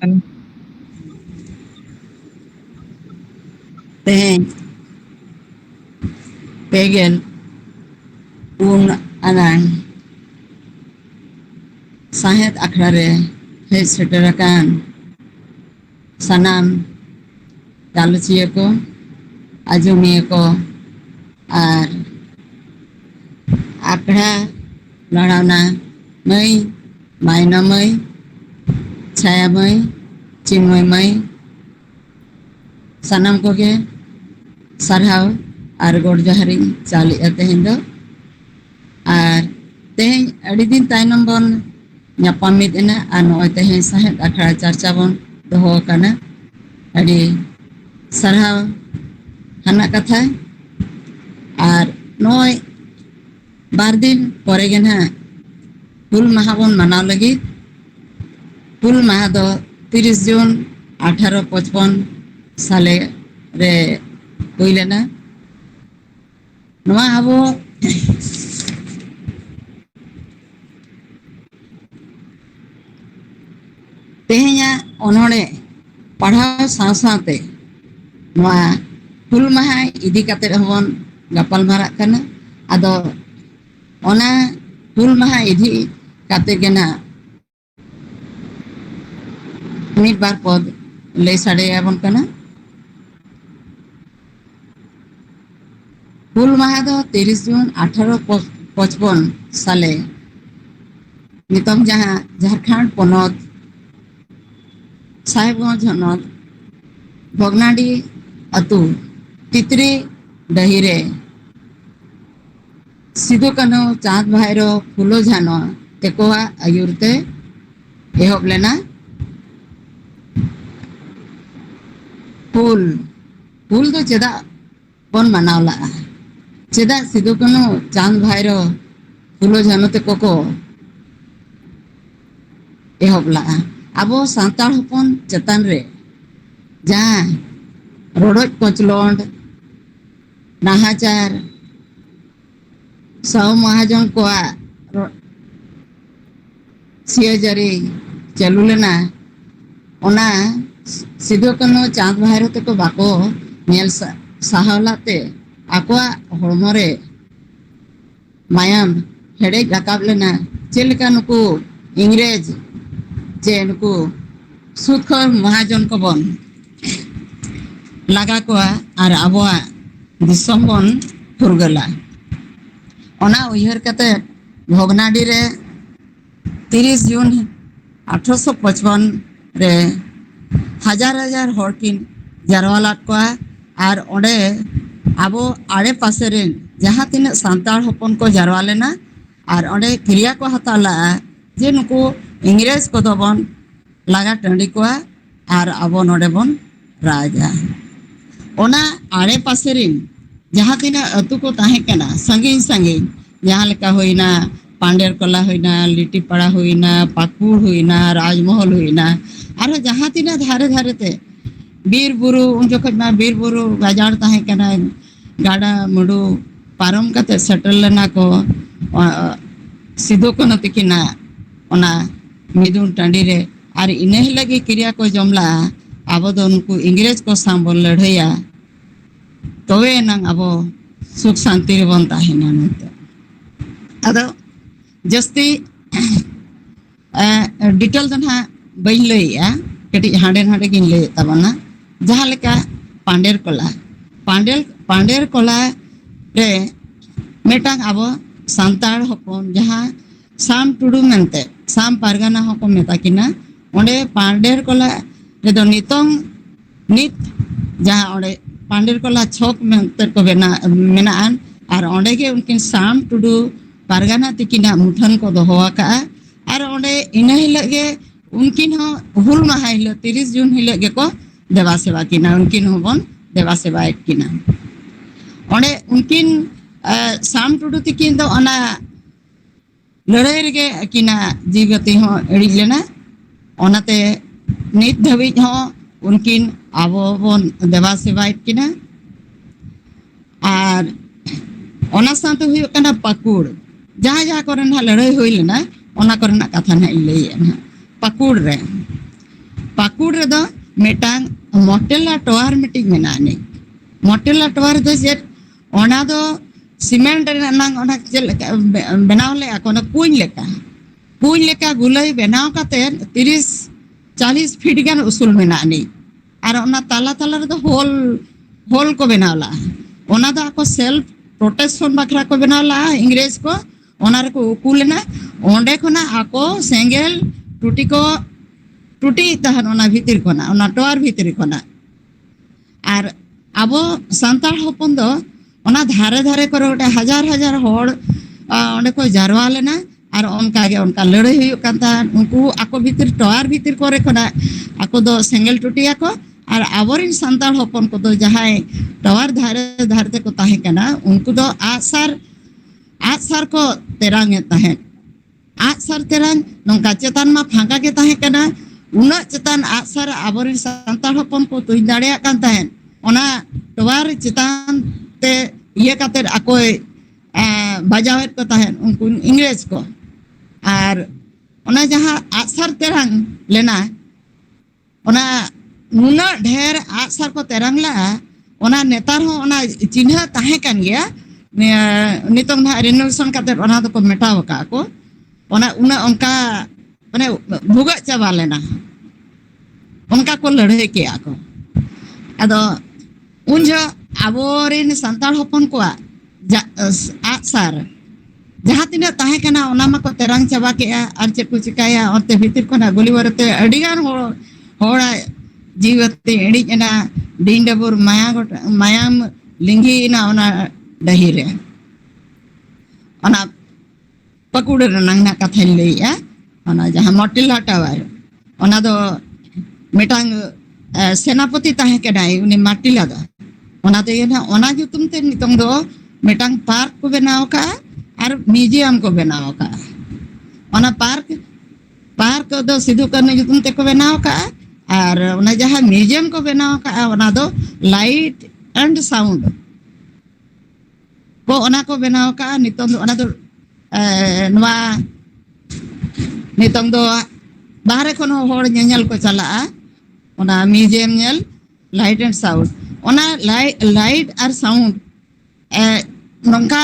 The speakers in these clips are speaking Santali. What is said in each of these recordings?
Teheng pegel anan sahet akhrare hej seterakan sanam galuciya ko ajumiya ko ar akhra larauna mai maina mai Chhaya मई चिन्मय मई सानाम कोगे सारहाव आर गोड़ जहरी चाली तेहें दो आर तेहें अड़ी दिन तायनम बन ᱧᱟᱯᱟᱢᱤᱫ ᱮᱱᱟ ᱟᱨ ᱱᱚᱜᱼᱚᱭ ᱛᱮᱦᱮᱧ ᱥᱟᱦᱮᱫ ᱟᱠᱷᱲᱟ ᱪᱟᱨᱪᱟ ᱵᱚᱱ ᱫᱚᱦᱚ ᱟᱠᱟᱱᱟ ᱟᱹᱰᱤ ᱥᱟᱨᱦᱟᱣ ᱦᱟᱱᱟ ᱠᱟᱛᱷᱟ ᱟᱨ ᱱᱚᱜᱼᱚᱭ ᱵᱟᱨ ᱫᱤᱱ ᱯᱚᱨᱮ ᱜᱮ ᱱᱟᱦᱟᱜ ᱦᱩᱞ ᱢᱟᱦᱟ ᱵᱚᱱ ᱢᱟᱱᱟᱣ ᱞᱟᱹᱜᱤᱫ ᱦᱩᱞ ᱢᱟᱦᱟ ᱫᱚ 30 ᱡᱩᱱ 1855 साले रे हुई लेना नवा अबो तेहेnya onone पढ़ाव साथ-साथे नवा हुल माहा इदी काते हबन गपाल मारा कना आदो ओना हुल माहा इदी काते गेना मिट बार पद ले साड़े आबन कना हुल माहा दो 30 जून 1855 साले नितम जहाँ झारखंड पनत साहेबगंज हनत भगनाडी अतु तितरी डहिरे सिदो कानो चाँद भाईरो फुलो झानो तेकोआ आयुरते एहब लेना हुल हुल दो चेदा बन मनावला चेदा सिदो कानो चाँद भाईरो फुलो झानो तेको एहबला आबो सांताल हपन चेतन रे जहाँ रोडोज कोचलोंड नाहाचार सौ महाजन को सियाजारी चालू लेना ओना सिदो कानो चाँद भाईरो तेको बाको नेल साहलाते आकोआ हड़मोरे मायाम हेडे राकाब लेना चेलका नुकु इंग्रेज जे नुकु सुदखोर महाजन को बन लगा कोआ आर आबोआ दिसम बन फुरगला ओना उयहर कते भोगनाडी रे 30 जून 1855 रे हजार हजार हॉर्किन जारवालाट कोआ आर ओडे आबो आड़े पासे रे जहाँ तीन सांताल हपन को जारवा लेना आर ओडे क्रिया को हताला जे नुकु इंग्रेज को दो बन लगा टंडी कोआ आर आबो नोडे बन राजा ओना आड़े पासे रे जहाँ तीन अतु को ताहे कना संगीन संगीन जहाँ लेका होइना पांडेर कला होइना लिटीपाड़ा होइना पाकुड़ होइना राजमहल होइना आर जहाँ तीन धारे धारे ते बीर बुरु उन जोखज मा बीर बुरु गाजाड़ ताहे कना गाड़ा मुडू पारम कते सेटल लेना को सिदो कानो तिकिना ओना मिदुन टांडी रे आर इने लगी क्रिया को जमला आबो दो उनको इंग्रेज को सांबल लड़ैया तोवे नंग आबो सुख शांति रे बन ताहेना नते अदो जस्ती डिटेल दना बई लैया कटी हांडे हांडे गिन ले तबना जहाँ लेका पांडेर कोला रे मेटांग आबो सांताल हपन जहाँ साम टुडू मेनते साम पारगाना हको मेता किना ओंडे पांडेर कोला रे दो नितोंग नित जहाँ ओंडे पांडेर कोला छक मेनते को बेना मेनान आर ओंडे के उनकिन साम टुडू पारगाना तिकिना मुठन को दोहोआ का आर ओंडे इना हिलग गे उनकिन हो हुल माहा हिल 30 जून हिलग गे को देवा सेवा किना उनकिन होबन देवा सेवा किना ओंडे उनकिन साम टुडू तिकिन दो ओना लड़ाई रे किना जीवती हो एड़ी लेना ओनाते नित धाबिज हो उनकिन आबो बन देवा सेवा किना आर ओना साथे हुई कना पाकुड़ जहाँ जहाँ करे ना लड़ाई हुई लेना ओना करे ना कथा ना लई ना पाकुड़ रे पाकुड़ रे दो मेटांग मोटेला टोवार मिटिंग मेना ने मोटेला टोवार दो जे ओना दो सीमेंट नंग ओना चेल बनाव ले कोना कुñ लेका गुलई बनाव काते 30-40 फीट गान उसूल मेना ने और ओना ताला ताला रे दो होल को बनावला ओना दो ako सेल्फ प्रोटेक्शन बखरा को बनावला इंग्रेज को ओना रे को उकुलना ओंडे खोना ako सेंगेल टूटी तहन ओना भीतर खोना ओना टोर भीतर खोना और अब सांतार होपन दो ओना धारे धारे करे ओटे हजार होड़ ओंडे को जारवा लेना और उनका के उनका लड़ाई हुई कांता उनको आको भीतर टोर भीतर करे खोना आको दो सेंगेल टूटिया को और आबोरिन सांतार होपन को दो जहां टोर धारे धारते को ताहे कना उनको दो आसार को तेरांगे ताहे आसार तेरांग नोंका चेतान मा फांका के ताहे कना उना चेतान आसार आबोरिन सांतार होपन को तुई दाड़िया कान ताहेन ओना टोवार चेतान ते ये काते आकोय बजावेत को ताहेन उनको इंग्रेज को और ओना जहां आसार तेरांग लेना ओना नुना ढेर आसार को तेरांग ला ओना नेतार हो ओना चिन्ह ताहे कान गया नितों ना रिनोवेशन काते ओना दो को मेटाव का को ओना उना उनका माने भुगा चाबा लेना उनका को लड़ाई किया को अदो उन जो आबोरिन सांतार होपन को आसार जहां तिना ताहे कना ओना मा को तेरांग चाबा के और चेक को चिकाया और ते भीतर को ना गोली वरते अडिगान होड़ा जीवते एडिना डिंडबुर मायाम लिंगी ना ओना दहिरे ओना पकुड़ रंगना कथा लैया ओना जहां मोटिला टावर ओना दो मिटांग सेनापति ताहे केनाय उनी माटिला दो ओना दे ना ओना जुतुम ते नितों दो मिटांग पार्क को बनाव का और म्यूजियम को बनाव का ओना पार्क दो सिधु करने जुतुम ते को बनाव का और ओना जहां म्यूजियम को बनाव का ओना दो लाइट एंड साउंड को ओना को बनाव का नितों दो ओना दो नवा नितों दो बाहर खन होड़ ñeñal को चला ओना museum ñel light and sound ओना लाइट और साउंड नंका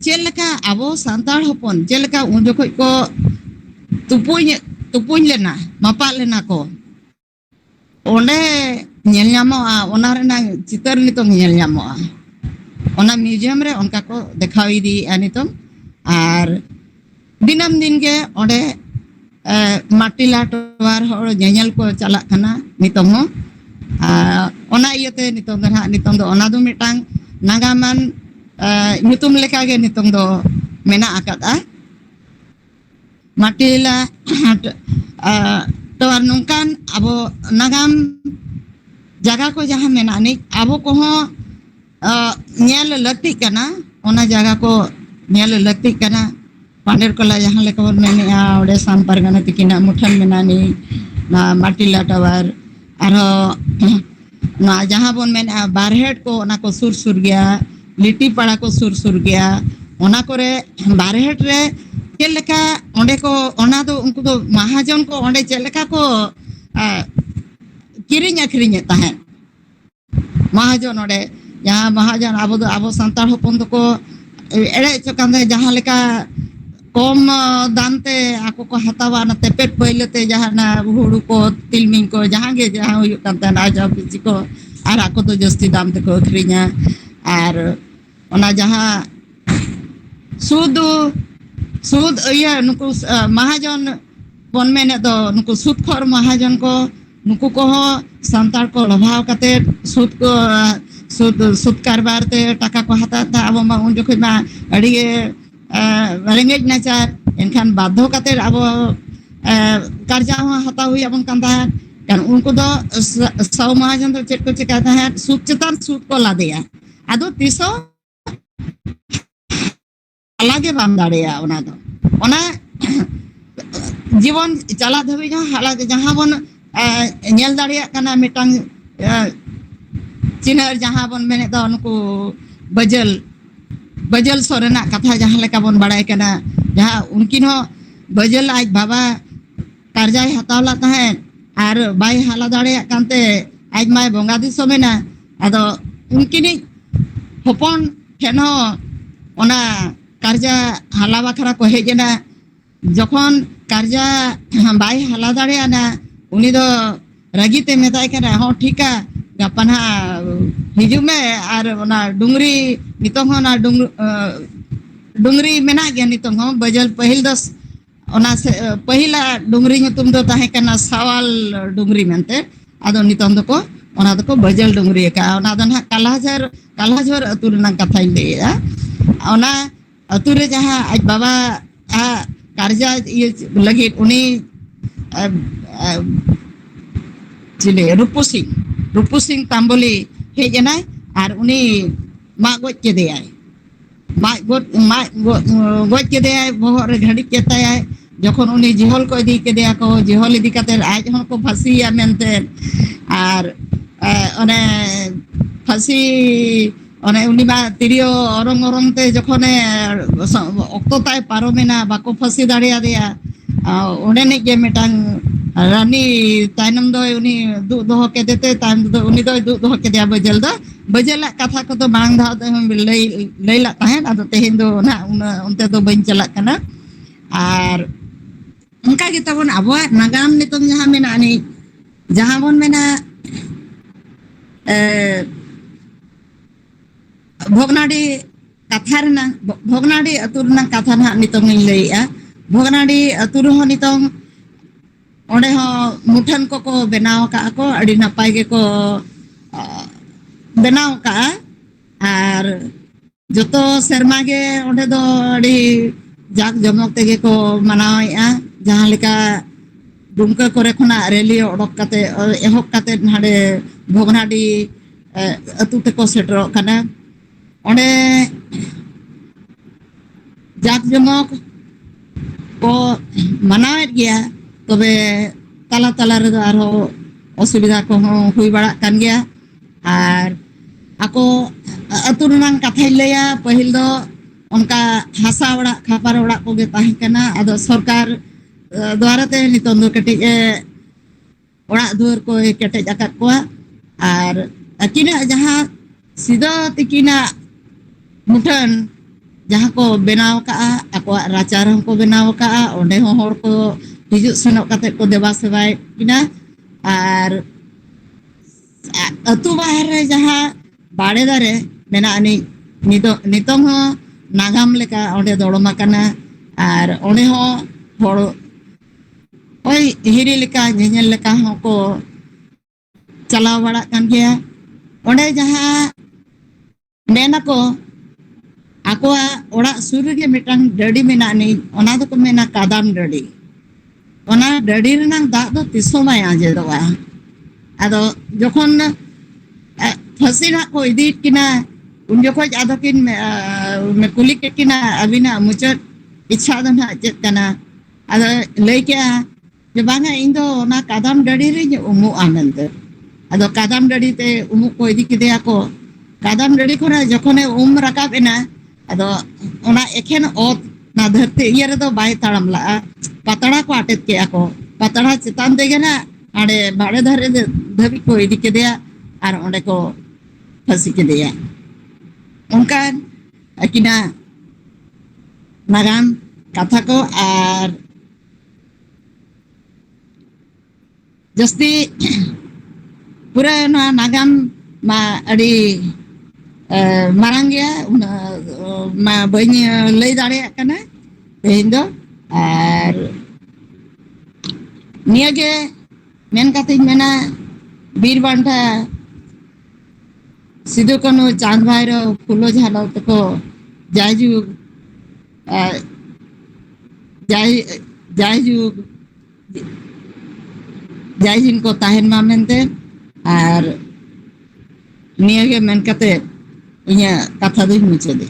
चेलका आबो सांतार होपन चेलका उन जखो को तुपुñ लेना मापा लेना को ओंडे ñel ñamoa ओना रेना चितर नितों ñel ñamoa ओना म्यूजियम रे उनका को दिखाव इदी नितों और दिनम दिन के ओंडे माटिला टोवार होड़ ñeñal को चला खाना नितों हो ओना इयते नितों दो हा नितों दो ओना दो मिटांग नागामान nyutum leka ge nitong do mena akata matila to nungkan abo nagam jaga ko jaha mena ni abo ko ho nyel lakti kana ona jaga ko nyel lakti kana pander kola jaha leka bon mena ode sampargana tikina muthan mena ni na matila tower aro na jaha bon mena barhead ko ona ko sur gya litti पाड़ा को सुर गया ओना करे बारहेट रे चेलका ओंडे को ओना दो उनको तो महाजन को ओंडे चेलका को किरिñ अखरिñ ताहेन महाजन ओंडे जहां महाजन आबो सांतार होपन तो को एड़े चकांदे जहां लेका कम दाम ते आको को हतावा ना तेपेट पहलेते जहां ना हुड़ू को तिलमिंग को जहां गे जहां हुयु कांता ना जा पिची को आर आको तो जस्ती दाम ते को अखरिña और ओना जहां सूद इया नुकु महाजन बन मेने दो नुकु सूदखोर महाजन को नुकु को सांतार को लभाव काते सूद कारबार ते टाका को हाता था अब मा उन जखै मा अड़ी रेंगेज नाचार एनखान बाध्य काते अब कर्जा हाता हुई अब कांदा kan उनको दो सौ महाजन तो चेक को चिकाता है सूद चेतान सूद को ला दिया आदो तीसो अलगे बाम दाड़िया ओना दो ओना जीवन चला धबी जो हाला जहां बन ñel दाड़िया कना मिटांग चिन्हर जहां बन मेने दो उनको बजल सोरेना कथा जहां लेका बन बड़ाय कना जहां उनकिन हो बजल आज बाबा कर्जा हतावला ताहे ᱟᱨ ᱵᱟᱭ ᱦᱟᱞᱟ ᱫᱟᱲᱮᱭᱟᱜ ᱠᱟᱱᱛᱮ ᱟᱡ ᱢᱟᱭ ᱵᱚᱸᱜᱟ ᱫᱤᱥᱚᱢᱮᱱᱟ ᱟᱫᱚ ᱩᱱᱠᱤᱱᱤᱡ ᱦᱚᱯᱚᱱ ᱴᱷᱮᱱ ᱦᱚᱸ ᱚᱱᱟ ᱠᱟᱨᱡᱟ ᱦᱟᱞᱟ ᱵᱟᱠᱷᱨᱟ ᱠᱚ ᱦᱮᱡ ᱮᱱᱟ ᱡᱚᱠᱷᱚᱱ ᱠᱟᱨᱡᱟ ᱵᱟᱭ ᱦᱟᱞᱟ ᱫᱟᱲᱮᱭᱟᱜᱼᱟ ᱩᱱᱤ ᱫᱚ ᱨᱟᱹᱜᱤᱛᱮ ᱢᱮᱛᱟᱭ ᱠᱟᱱᱟ ᱦᱚᱸ ᱴᱷᱤᱠᱟ ᱜᱟᱯᱟ ᱱᱟᱦᱟᱜ ᱦᱤᱡᱩᱜ ᱢᱮ ᱟᱨ ᱚᱱᱟ ᱰᱩᱝᱨᱤ ᱱᱤᱛᱚᱝ ᱦᱚᱸ ᱚᱱᱟ ᱰᱩᱝᱨᱤ ᱢᱮᱱᱟᱜ ᱜᱮᱭᱟ ᱱᱤᱛᱚᱝ ᱦᱚᱸ ᱵᱟᱡᱟᱞ ᱯᱟᱹᱦᱤᱞ ᱫᱚ ᱚᱱᱟ ᱯᱟᱹᱦᱤᱞᱟᱜ ᱰᱩᱝᱨᱤ ᱧᱩᱛᱩᱢ ᱫᱚ ᱛᱟᱦᱮᱸ ᱠᱟᱱᱟ ᱥᱟᱣᱟᱞ ᱰᱩᱝᱨᱤ ᱢᱮᱱᱛᱮ ᱟᱫᱚ ᱱᱤᱛᱚᱝ ᱫᱚᱠᱚ ᱚᱱᱟ ᱫᱚᱠᱚ ᱵᱟᱡᱟᱞ ᱰᱩᱝᱨᱤ ᱟᱠᱟᱜᱼᱟ ᱚᱱᱟ ᱫᱚ ᱱᱟᱦᱟᱜ ᱠᱟᱞᱦᱟᱡᱷᱚᱨ ᱟᱹᱛᱩ ᱨᱮᱱᱟᱜ ᱠᱟᱛᱷᱟᱧ ᱞᱟᱹᱭᱮᱜᱼᱟ ᱚᱱᱟ ᱟᱹᱛᱩ ᱨᱮ ᱡᱟᱦᱟᱸ ᱟᱡ ᱵᱟᱵᱟ ᱠᱟᱨᱡᱟ ᱤᱭᱟᱹ ᱞᱟᱹᱜᱤᱫ ᱩᱱᱤ चिले रूपू सिंह तांबोली हेज एनाय और उनी माग गज केदेयाय गज केदेयाय बोहग रे घड़ी केताय जखन उनी जिहल को इदी केदेया को जिहल इदी काते आज हन को फांसिया मेनते और ओने फांसी ओने उनी मा तिरियो अरंग अरंग ते जखने अक्तो ताय पारोमेना बाको फांसी दाड़िया देया ओने ने जे मेटांग रानी तायनम दो उनी दु दोह के देते तायम दो उनी दो दु दोह के दिया बजल कथा को तो मांग धा दो लई ला ताहेन आदो तेहेन दो ना उनते दो बइन चला कना और उनका गे तबन आबो नागाम नितम जहां मेना नि जहां बन मेना भोगनाडी कथा रना भोगनाडी अतु रना कथा ना नितम लईया भोगनाडी अतु रहो नितम ओंडे हो मुठन को बनाव का को अड़ी नपाय गे को बनाव का और जतो शर्मा गे ओंडे दो अड़ी जाक जमक तेगे को मनावेआ जहां लेका दुमका करे खना रैली ओडक काते एहक काते नाडे भोगनाडी अतु ते को सेटरो कना ओंडे जाक जमक को मनावेत गया तबे तला तला रे आरो असुविधा को हुई बड़ा कान गया और आको अतु रनांग कथा लैया पहिल दो उनका हासा ओड़ा खापार ओड़ा को गे ताहे कना आदो सरकार द्वारा ते नितों दो कटे ओड़ा दुआर को केटेज आकात कोआ और अकिना जहां सीधा तिकिना मुठन जहां को बनाव का आको राचार को बनाव का ओंडे हो हर को हिजुग सेनोक काते को देवा सेवाय किना और अतु बाहर रे जहां बाड़े दारे मेना अनि नितों हो नागाम लेका ओंडे दड़मा कना और ओंडे हो हर ओई हिरी लेका जेनेल लेका हो को चलाव बड़ा कान गया ओंडे जहां मेना को आकोआ ओड़ा सुर गे मिटांग डडी मेना नि ओना दो को मेना कादाम डडी ओना डडी रनांग दा दो तिसोमाय आजेदवा आदो जखन फांसी ना को इदी किना उन जखन आदो किन मे कुली के किना अबिना मुचत इच्छा दो ना चेत कना आदो लई के जे बांगा इन दो ओना कादाम डडी रे उमु आनंद आदो कादाम डडी ते उमु को इदी किदेया को कादाम डडी खोना जखने रकाब एना आदो ओना एखेन ओत ना धरती ये रे दो बाय ताड़म ला पातड़ा को आटेत के आको पातड़ा चितान देगे ना आड़े बाड़े धरे धबी को इदी के दिया और ओंडे को फांसी के दिया उनका अकिना नागाम कथा को और जस्ती पूरा ना नागाम मा अड़ी मारांग गया मा बनी लई दाड़े कना तेहिन दो और निया के मेन काते मेना बीर बांधा सिद्धू कान्हू चांद भाईरो फुलो झालो तको जायजुग जायजुग जायजिन को ताहेन मा मेनते और निया के मेन काते इया कथा दो मुचे दे।